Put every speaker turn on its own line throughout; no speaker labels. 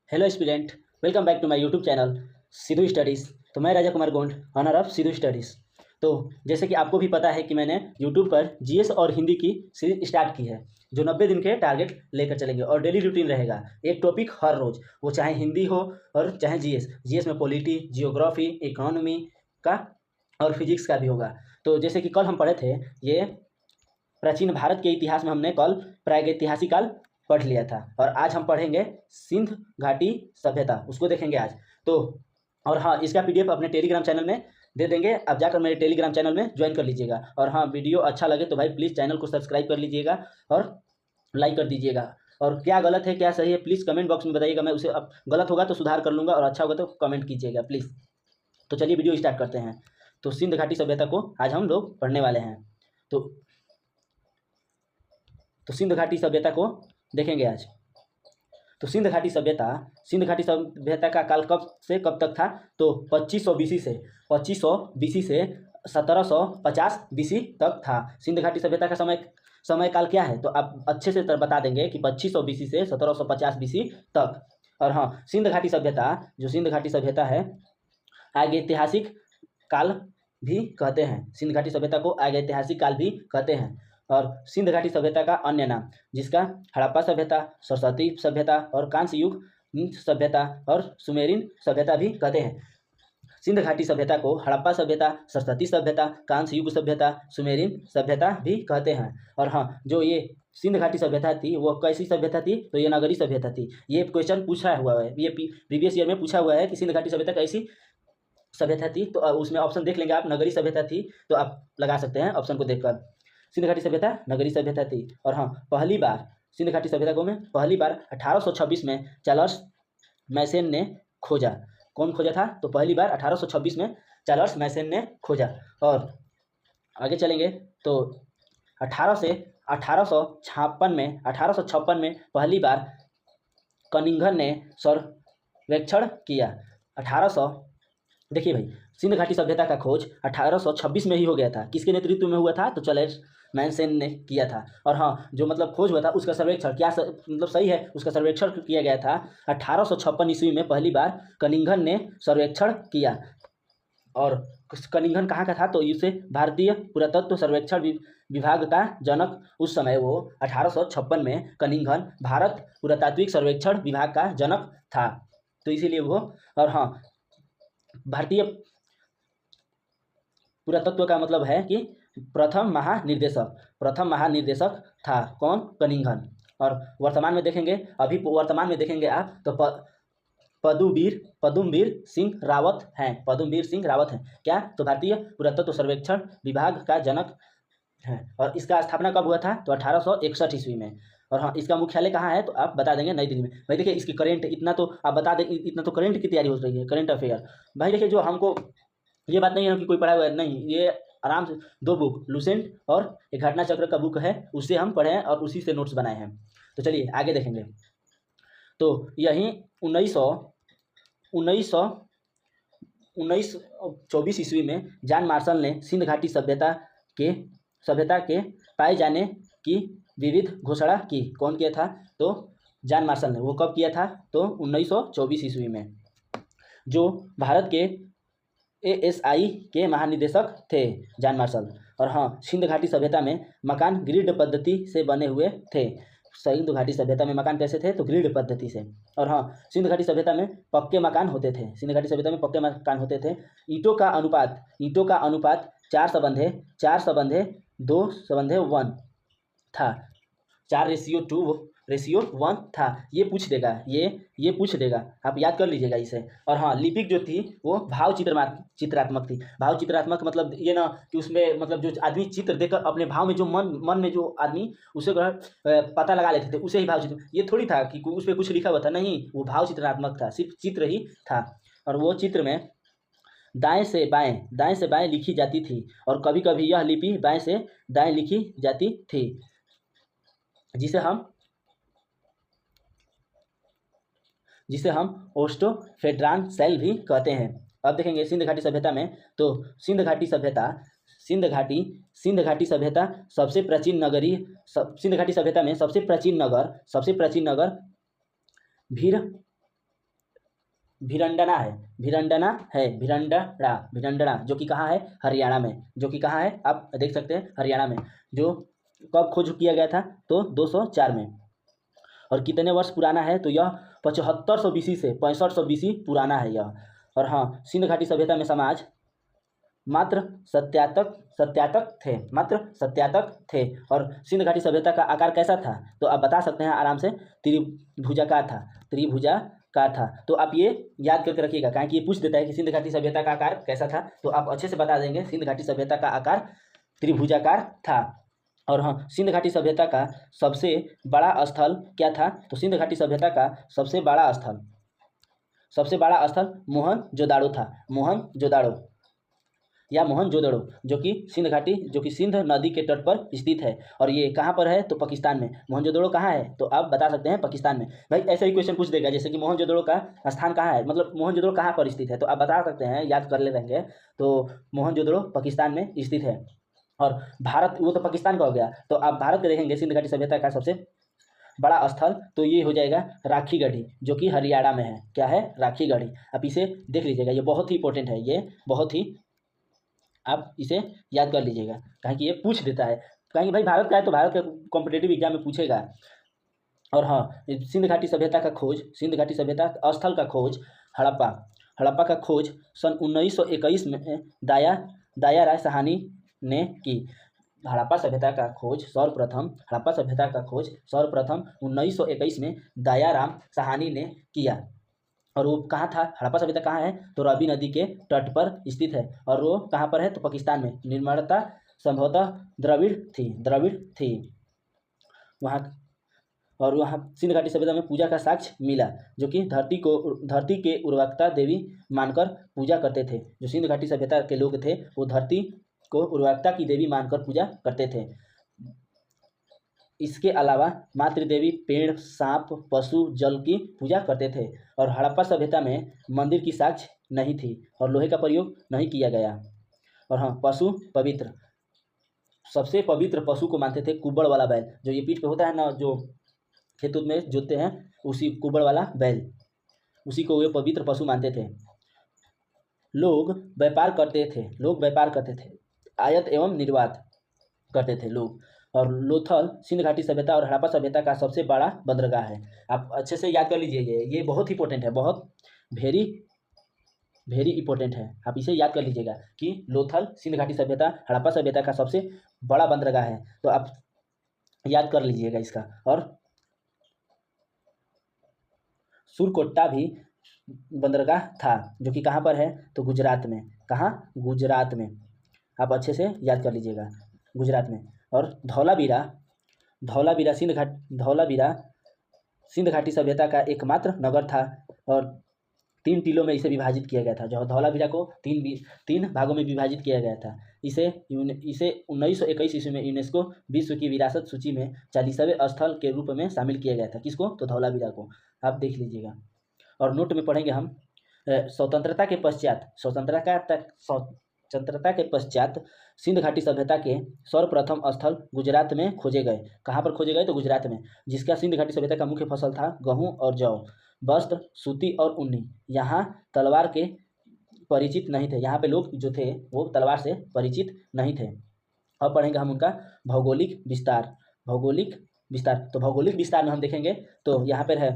Hello student, welcome back to my YouTube channel Siddhu studies. तो मैं Raja Kumar Gond, owner of Siddhu studies. तो जैसे कि आपको भी पता है कि मैंने यूट्यूब पर जीएस और हिंदी की सीरीज स्टार्ट की है, जो 90 दिन के टारगेट लेकर चलेंगे और डेली रूटीन रहेगा। एक टॉपिक हर रोज़, वो चाहे हिंदी हो और चाहे जीएस। जीएस में पॉलिटी, जियोग्राफी, इकोनॉमी का और फिजिक्स का भी होगा। तो जैसे कि कल हम पढ़े थे, ये प्राचीन भारत के इतिहास में हमने कल प्रागैतिहासिक काल पढ़ लिया था, और आज हम पढ़ेंगे सिंध घाटी सभ्यता, उसको देखेंगे आज। तो और हाँ, इसका पीडीएफ अपने टेलीग्राम चैनल में दे देंगे, आप जाकर मेरे टेलीग्राम चैनल में ज्वाइन कर लीजिएगा। और हाँ, वीडियो अच्छा लगे तो भाई प्लीज़ चैनल को सब्सक्राइब कर लीजिएगा और लाइक कर दीजिएगा। और क्या गलत है क्या सही है प्लीज़ कमेंट बॉक्स में बताइएगा, मैं उसे अब गलत होगा तो सुधार कर लूँगा और अच्छा होगा तो कमेंट कीजिएगा प्लीज़। तो चलिए वीडियो स्टार्ट करते हैं। तो सिंध घाटी सभ्यता को आज हम लोग पढ़ने वाले हैं। तो सिंध घाटी सभ्यता को देखेंगे आज। तो सिंध घाटी सभ्यता का काल कब से कब तक था? तो 2500 बीसी से 1750 बीसी तक था। सिंध घाटी सभ्यता का समय काल क्या है? तो आप अच्छे से बता देंगे कि 2500 बीसी से 1750 बीसी तक। और हाँ, सिंध घाटी सभ्यता है, आगैतिहासिक काल भी कहते हैं। सिंध घाटी सभ्यता को आगैतिहासिक काल भी कहते हैं। और सिंध घाटी सभ्यता का अन्य नाम, जिसका हड़प्पा सभ्यता, सरस्वती सभ्यता और कांस्य युग सभ्यता और सुमेरिन सभ्यता भी कहते हैं। सिंध घाटी सभ्यता को हड़प्पा सभ्यता, सरस्वती सभ्यता, कांस्य युग सभ्यता, सुमेरिन सभ्यता भी कहते हैं। और हाँ, जो ये सिंध घाटी सभ्यता थी वो कैसी सभ्यता थी? तो ये नगरी सभ्यता थी। ये क्वेश्चन पूछा हुआ है, ये प्रीवियस ईयर में पूछा हुआ है कि सिंध घाटी सभ्यता कैसी सभ्यता थी। तो उसमें ऑप्शन देख लेंगे आप, नगरी सभ्यता थी, तो आप लगा सकते हैं ऑप्शन को देखकर। सिंध घाटी सभ्यता नगरी सभ्यता थी। और हाँ, पहली बार सिंध घाटी सभ्यता को में पहली बार 1826 में चार्ल्स मैसन ने खोजा। कौन खोजा था? तो पहली बार 1826 में चार्ल्स मैसन ने खोजा। और आगे चलेंगे तो 1856 में पहली बार कनिंघन ने सर्वेक्षण किया। 1800 देखिए भाई, सिंध घाटी सभ्यता का खोज 1826 में ही हो गया था। किसके नेतृत्व में हुआ था? तो चार्ल्स मैसन ने किया था। और हाँ, जो मतलब खोज हुआ था उसका सर्वेक्षण मतलब सही है, उसका सर्वेक्षण किया गया था 1856 ईस्वी में पहली बार कनिंघन ने सर्वेक्षण किया। और कनिंघन कहाँ का था? तो इसे भारतीय पुरातत्व सर्वेक्षण विभाग का जनक उस समय वो 1856 में कनिंघन भारत पुरातात्विक सर्वेक्षण विभाग का जनक था, तो इसीलिए वो। और हाँ, भारतीय पुरातत्व का मतलब है कि प्रथम महानिर्देशक था। कौन? कनिंघन। और वर्तमान में देखेंगे, अभी वर्तमान में देखेंगे आप तो पदुमवीर सिंह रावत हैं। क्या? तो भारतीय पुरातत्व सर्वेक्षण विभाग का जनक है। और इसका स्थापना कब हुआ था? तो 1861 ईस्वी में। और हाँ, इसका मुख्यालय कहाँ है? तो आप बता देंगे नई दिल्ली में। भाई देखिए, इसकी करंट इतना तो आप बता दें, इतना तो करंट की तैयारी हो रही है, करंट अफेयर। भाई देखिए, जो हमको ये बात नहीं है कि कोई पढ़ा हुआ है, नहीं, ये आराम से 2 बुक लुसेंट और एक घटना चक्र का बुक है, उससे हम पढ़े हैं और उसी से नोट्स बनाए हैं। तो चलिए आगे देखेंगे। तो यहीं 1924 ईस्वी में जॉन मार्शल ने सिंध घाटी सभ्यता के पाए जाने की विविध घोषणा की। कौन किया था? तो जॉन मार्शल ने। वो कब किया था? तो 1924 ईस्वी में, जो भारत के ASI के महानिदेशक थे जॉन मार्शल। और हाँ, सिंध घाटी सभ्यता में मकान ग्रिड पद्धति से बने हुए थे। सिंध घाटी सभ्यता में मकान कैसे थे? तो ग्रिड पद्धति से। और हाँ, सिंध घाटी सभ्यता में पक्के मकान होते थे। ईंटों का अनुपात 4:2:1 था। 4:1 था। ये पूछ देगा, आप याद कर लीजिएगा इसे। और हाँ, लिपिक जो थी वो चित्रात्मक थी। भाव चित्रात्मक मतलब ये ना कि उसमें मतलब जो आदमी चित्र देखकर अपने भाव में जो मन में जो आदमी उसे पता लगा लेते थे, उसे ही भाव चित्र। ये थोड़ी था कि उस पर कुछ लिखा हुआ था, नहीं, वो भाव चित्रात्मक था, सिर्फ चित्र ही था। और वो चित्र में दाएं से बाएं लिखी जाती थी, और कभी कभी यह लिपि बाएं से दाएं लिखी जाती थी, जिसे हम ओस्टोफेड्रान शैल भी कहते हैं। अब देखेंगे सिंध घाटी सभ्यता में। तो सिंध घाटी सभ्यता सबसे प्राचीन सिंध घाटी सभ्यता में सबसे प्राचीन नगर भिरंडना है, भिरंडना है, भिरंडड़ा, भिरंडड़ा, जो कि कहाँ है, हरियाणा में, जो कि कहाँ है आप देख सकते हैं हरियाणा में, जो कब खोज किया गया था, तो 204 में। और कितने वर्ष पुराना है, तो यह 7500 बीसी से 6500 बीसी पुराना है यह। और हाँ, सिंध घाटी सभ्यता में समाज मात्र सत्यातक सत्यातक थे, मात्र सत्यातक थे। और सिंध घाटी सभ्यता का आकार कैसा था, तो आप बता सकते हैं आराम से, त्रिभुजाकार था, त्रिभुजाकार था। तो आप ये याद करके रखिएगा, कारण कि ये पूछ देता है कि सिंध घाटी सभ्यता का आकार कैसा था, तो आप अच्छे से बता देंगे सिंध घाटी सभ्यता का आकार त्रिभुजाकार था। और हाँ, सिंध घाटी सभ्यता का सबसे बड़ा स्थल क्या था, तो सिंध घाटी सभ्यता का सबसे बड़ा स्थल मोहनजोदाड़ो था, मोहनजोदाड़ो या मोहनजोदड़ो, जो कि सिंध घाटी, जो कि सिंध नदी के तट पर स्थित है। और ये कहाँ पर है, तो पाकिस्तान में। मोहनजोदड़ो कहाँ है, तो आप बता सकते हैं पाकिस्तान में। भाई ऐसा ही क्वेश्चन पूछ देगा, जैसे कि मोहनजोदड़ो का स्थान कहाँ है, मतलब मोहनजोदड़ो कहाँ पर स्थित है, तो आप बता सकते हैं, याद कर ले रहेंगे। तो मोहनजोदड़ो पाकिस्तान में स्थित है। और भारत, वो तो पाकिस्तान का हो गया, तो आप भारत के देखेंगे सिंध घाटी सभ्यता का सबसे बड़ा स्थल, तो ये हो जाएगा राखीगढ़ी, जो कि हरियाणा में है। क्या है, राखीगढ़ी। आप इसे देख लीजिएगा, ये बहुत ही इंपॉर्टेंट है, ये बहुत ही, आप इसे याद कर लीजिएगा, कहीं कि ये पूछ देता है, कहीं भाई भारत का है तो भारत के कॉम्पिटेटिव एग्जाम में पूछेगा। और हाँ, सिंध घाटी सभ्यता का खोज, सिंध घाटी सभ्यता स्थल का खोज हड़प्पा, हड़प्पा का खोज सन 1921 में दाया राय साहनी ने की। हड़प्पा सभ्यता का खोज सर्वप्रथम, हड़प्पा सभ्यता का खोज सर्वप्रथम 1921 में दयाराम साहनी ने किया। और वो कहाँ था, हड़प्पा सभ्यता कहाँ है, तो रावी नदी के तट पर स्थित है। और वो कहाँ पर है, तो पाकिस्तान में। निर्माणता संभवतः द्रविड़ थी वहाँ। और वहाँ सिंध घाटी सभ्यता में पूजा का साक्ष्य मिला, जो कि धरती के उर्वरकता देवी मानकर पूजा करते थे। जो सिंध घाटी सभ्यता के लोग थे, वो धरती को उर्वरकता की देवी मानकर पूजा करते थे। इसके अलावा मातृदेवी, पेड़, सांप, पशु, जल की पूजा करते थे। और हड़प्पा सभ्यता में मंदिर की साक्ष्य नहीं थी और लोहे का प्रयोग नहीं किया गया। और हाँ, पशु पवित्र, सबसे पवित्र पशु को मानते थे कुब्बड़ वाला बैल, जो ये पीठ पे होता है ना, जो खेत में जोतते हैं, उसी कुब्बड़ वाला बैल, उसी को वे पवित्र पशु मानते थे। लोग व्यापार करते थे, आयात एवं निर्यात करते थे लोग। और लोथल सिंध घाटी सभ्यता और हड़प्पा सभ्यता का सबसे बड़ा बंदरगाह है। आप अच्छे से याद कर लीजिए, ये बहुत इंपॉर्टेंट है, बहुत वेरी वेरी इंपॉर्टेंट है। आप इसे याद कर लीजिएगा कि लोथल सिंध घाटी सभ्यता हड़प्पा सभ्यता का सबसे बड़ा बंदरगाह है, तो आप याद कर लीजिएगा इसका। और सुरकोट्टा भी बंदरगाह था, जो कि कहाँ पर है, तो गुजरात में। कहाँ, गुजरात में। आप अच्छे से याद कर लीजिएगा, गुजरात में। और धौलावीरा, धौलावीरा सिंध घाटी सभ्यता का एकमात्र नगर था और 3 टीलों में इसे विभाजित किया गया था। जो धौलावीरा को तीन भागों में विभाजित किया गया था। इसे 1921 ईस्वी में यूनेस्को विश्व की विरासत सूची में 40वें स्थल के रूप में शामिल किया गया था। किसको, तो धौलावीरा को। आप देख लीजिएगा। और नोट में पढ़ेंगे हम, स्वतंत्रता के पश्चात सिंध घाटी सभ्यता के सर्वप्रथम स्थल गुजरात में खोजे गए। कहाँ पर खोजे गए, तो गुजरात में, जिसका सिंध घाटी सभ्यता का मुख्य फसल था गेहूं और जौ, वस्त्र, सूती और ऊनी। यहाँ तलवार के परिचित नहीं थे, यहाँ पे लोग जो थे वो तलवार से परिचित नहीं थे। अब पढ़ेंगे हम उनका भौगोलिक विस्तार। तो भौगोलिक विस्तार में हम देखेंगे तो यहाँ पर है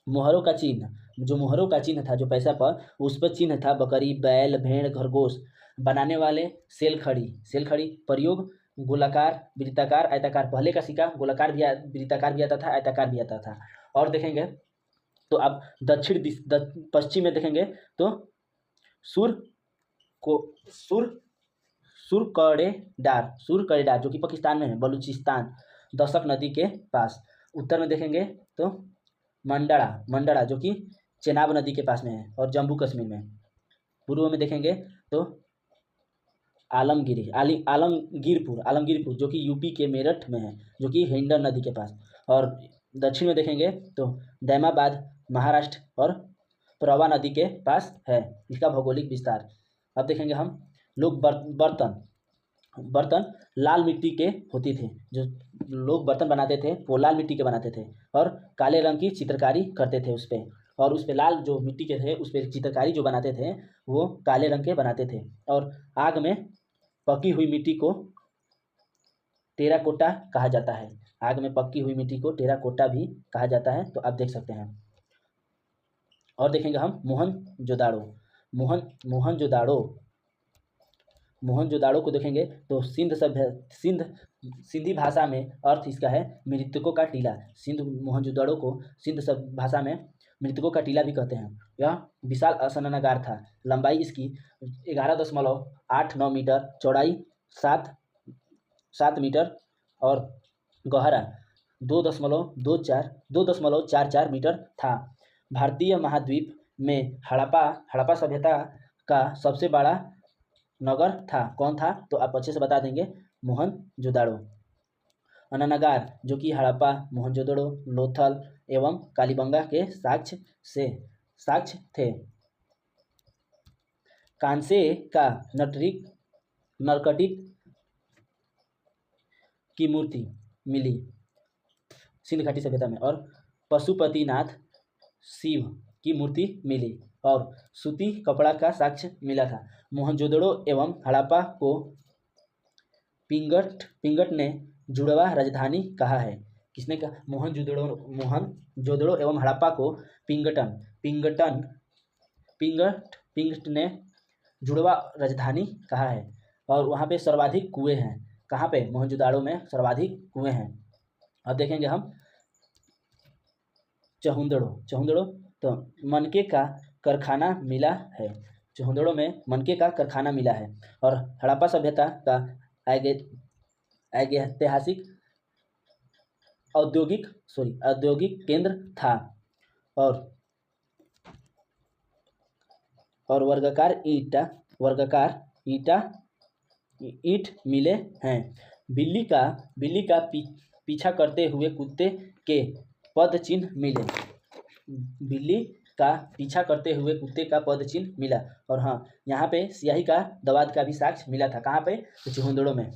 मोहरों का चिन्ह, जो मोहरों का चिन्ह था, जो पैसा पर, उस पर चिन्ह था बकरी, बैल, भेड़, खरगोश। बनाने वाले सेल खड़ी, प्रयोग गोलाकार, वृत्ताकार, आयताकार। पहले का सिक्का गोलाकार भी, वृत्ताकार भी आता था, आयताकार भी आता था। और देखेंगे तो अब पश्चिम में देखेंगे तो सुरकड़ेदार, जो कि पाकिस्तान में है, बलूचिस्तान, दशक नदी के पास। उत्तर में देखेंगे तो मंडड़ा, जो कि चेनाब नदी के पास में है और जम्मू कश्मीर में। पूर्व में देखेंगे तो आलमगीरपुर, जो कि यूपी के मेरठ में है, जो कि हिंडन नदी के पास। और दक्षिण में देखेंगे तो दैमाबाद, महाराष्ट्र और प्रवा नदी के पास है। इसका भौगोलिक विस्तार। अब देखेंगे हम लोग बर्तन लाल मिट्टी के होती थे। जो लोग बर्तन बनाते थे वो लाल मिट्टी के बनाते थे और काले रंग की चित्रकारी करते थे उस पर। और उस पे लाल जो मिट्टी के थे उस पर चित्रकारी जो बनाते थे वो काले रंग के बनाते थे। और आग में पकी हुई मिट्टी को टेराकोटा कहा जाता है। आग में पकी हुई मिट्टी को टेराकोटा भी कहा जाता है। तो आप देख सकते हैं। और देखेंगे हम मोहनजोदाड़ो। मोहनजोदाड़ो मोहनजोदाड़ो को देखेंगे तो सिंधी भाषा में अर्थ इसका है मृतकों का टीला। मोहनजोदाड़ो को सिंध सब भाषा में मृतकों का टीला भी कहते हैं। यह विशाल स्नानागार था। लंबाई इसकी 11.89 मीटर, चौड़ाई 7 मीटर और गहरा 2.44 मीटर था। भारतीय महाद्वीप में हड़प्पा सभ्यता का सबसे बड़ा नगर था। कौन था? तो आप अच्छे से बता देंगे, मोहनजोदाड़ो। स्नानागार जो कि हड़प्पा, मोहनजोदड़ो, लोथल एवं कालीबंगा के साक्ष्य थे। कांसे का नरकटिक की मूर्ति मिली सिंध घाटी सभ्यता में, और पशुपतिनाथ शिव की मूर्ति मिली, और सूती कपड़ा का साक्ष्य मिला था। मोहनजोदड़ो एवं हड़प्पा को पिंगट ने जुड़वा राजधानी कहा है। किसने कहा? मोहनजोदड़ो एवं हड़प्पा को पिंगट ने जुड़वा राजधानी कहा है। और वहाँ पे सर्वाधिक कुएं हैं। कहाँ पे? मोहनजोदाड़ो में सर्वाधिक कुएं हैं। अब देखेंगे हम चहुंदड़ो तो मनके का कारखाना मिला है। चहुंदड़ो में मनके का कारखाना मिला है। और हड़प्पा सभ्यता का ऐतिहासिक औद्योगिक केंद्र था। और वर्गाकार ईंट मिले हैं। बिल्ली का पीछा करते हुए कुत्ते के पद चिन्ह मिले। बिल्ली का पीछा करते हुए कुत्ते का पद चिन्ह मिला। और हाँ, यहाँ पे स्याही का दवात का भी साक्ष्य मिला था। कहाँ पे? तो चहुंदड़ो में,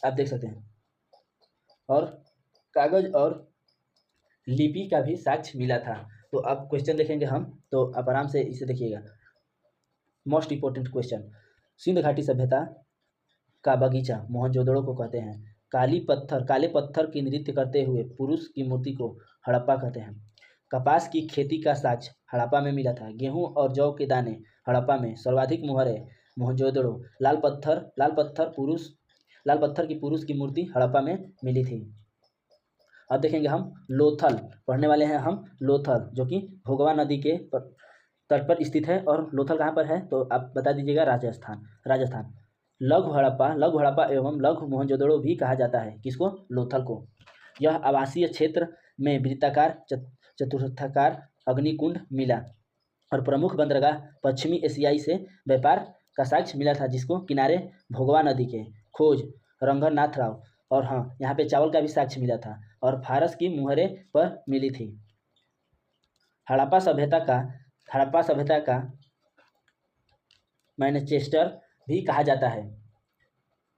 आप देख सकते हैं। और कागज और लिपि का भी साक्ष्य मिला था। तो अब क्वेश्चन देखेंगे हम, तो आप आराम से इसे देखिएगा। मोस्ट इंपोर्टेंट क्वेश्चन, सिंध घाटी सभ्यता का बगीचा मोहनजोदड़ो को कहते हैं। काले पत्थर की नृत्य करते हुए पुरुष की मूर्ति को हड़प्पा कहते हैं। कपास की खेती का साक्ष्य हड़प्पा में मिला था। गेहूं और जौ के दाने हड़प्पा में। सर्वाधिक मुहरे मोहनजोदड़ो। लाल पत्थर की पुरुष की मूर्ति हड़प्पा में मिली थी। अब देखेंगे हम लोथल, पढ़ने वाले हैं हम लोथल, जो कि भोगवा नदी के तट पर स्थित है। और लोथल कहाँ पर है? तो आप बता दीजिएगा, राजस्थान। लघु हड़प्पा एवं लघु मोहनजोदड़ो भी कहा जाता है। किसको? लोथल को। यह आवासीय क्षेत्र में वृत्ताकार चतुर्थाकार अग्निकुंड मिला। और प्रमुख बंदरगाह पश्चिमी एशियाई से व्यापार का साक्ष्य मिला था, जिसको किनारे भोगवा नदी के। खोज रंगनाथ राव। और हाँ, यहाँ पे चावल का भी साक्ष्य मिला था। और फारस की मुहरे पर मिली थी। हड़प्पा सभ्यता का मैनचेस्टर भी कहा जाता है।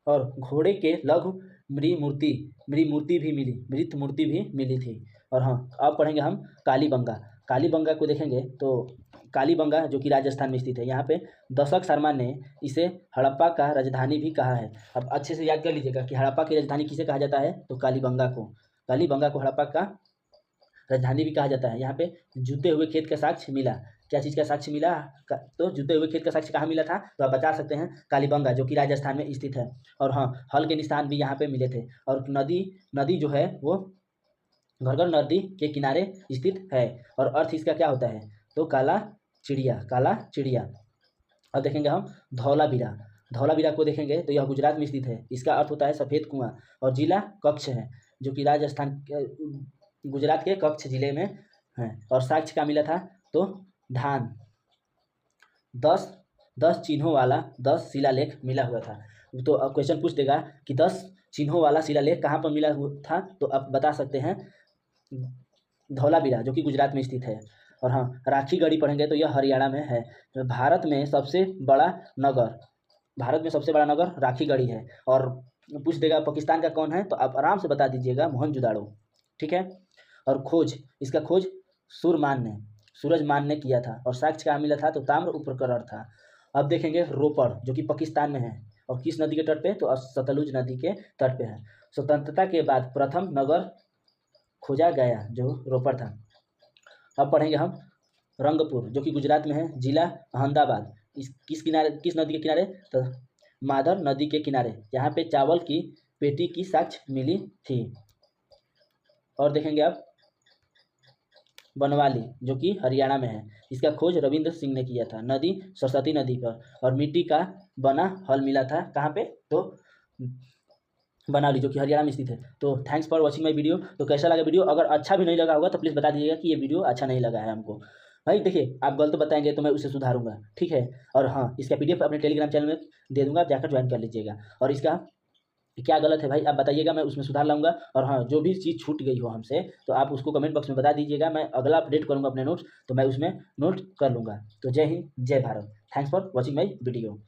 और घोड़े के लघु मृत मूर्ति भी मिली थी। और हाँ, अब पढ़ेंगे हम कालीबंगा को देखेंगे तो कालीबंगा जो कि राजस्थान में स्थित है। यहाँ पे दशक शर्मा ने इसे हड़प्पा का राजधानी भी कहा है। अब अच्छे से याद कर लीजिएगा कि हड़प्पा की राजधानी किसे कहा जाता है? तो कालीबंगा को हड़प्पा का राजधानी भी कहा जाता है। यहाँ पे जूते हुए खेत का साक्ष्य मिला। क्या चीज़ का साक्ष्य मिला? तो जूते हुए खेत का साक्ष्य कहाँ मिला था? तो आप बता सकते हैं, कालीबंगा जो कि राजस्थान में स्थित है। और हाँ, हल के निशान भी यहाँ पे मिले थे। और नदी जो है वो घग्गर नदी के किनारे स्थित है। और अर्थ इसका क्या होता है? तो काला चिड़िया। अब देखेंगे हम धौलावीरा को देखेंगे तो यह गुजरात में स्थित है। इसका अर्थ होता है सफ़ेद कुआं। और जिला कच्छ है, जो कि गुजरात के कच्छ जिले में है। और साक्ष्य का मिला था? तो धान। 10 चिन्हों वाला 10 शिलालेख मिला हुआ था। तो अब क्वेश्चन पूछ देगा कि 10 चिन्हों वाला शिलालेख कहाँ पर मिला हुआ था? तो आप बता सकते हैं, धौलावीरा जो कि गुजरात में स्थित है। और हाँ, राखीगढ़ी पढ़ेंगे तो यह हरियाणा में है। भारत में सबसे बड़ा नगर राखीगढ़ी है। और पूछ देगा पाकिस्तान का कौन है? तो आप आराम से बता दीजिएगा, मोहनजोदाड़ो। ठीक है। और इसका खोज सुरमान ने सूरजमान ने किया था और साक्ष्य कहाँ मिला था, तो ताम्र उपकरण था। अब देखेंगे रोपड़ जो कि पाकिस्तान में है और किस नदी के तट पे, तो सतलुज नदी के तट पे है। स्वतंत्रता के बाद प्रथम नगर खोजा गया जो रोपड़ था। अब पढ़ेंगे हम रंगपुर जो कि गुजरात में है, जिला अहमदाबाद। इस किस किनारे, किस नदी के किनारे, तो माधर नदी के किनारे, यहाँ पे चावल की पेटी की साक्ष्य मिली थी। और देखेंगे अब बनवाली जो कि हरियाणा में है, इसका खोज रविंद्र सिंह ने किया था। नदी सरस्वती नदी पर, और मिट्टी का बना हल मिला था कहाँ पे, तो बनाली जो कि हरियाणा में स्थित है। तो thanks for watching my video. तो कैसा लगा वीडियो, अगर अच्छा भी नहीं लगा होगा तो प्लीज़ बता दीजिएगा कि ये वीडियो अच्छा नहीं लगा है हमको। भाई देखिए, आप गलत बताएंगे तो मैं उसे सुधारूंगा, ठीक है। और हाँ, इसका PDF अपने टेलीग्राम चैनल में दे दूंगा, आप जाकर ज्वाइन कर लीजिएगा। और इसका क्या गलत है भाई आप बताइएगा, मैं उसमें सुधार लाऊंगा। और हाँ, जो भी चीज़ छूट गई हो हमसे तो आप उसको कमेंट बॉक्स में बता दीजिएगा, मैं अगला अपडेट करूँगा अपने नोट्स, तो मैं उसमें नोट कर लूँगा। तो जय हिंद, जय Bharat. Thanks for watching my video.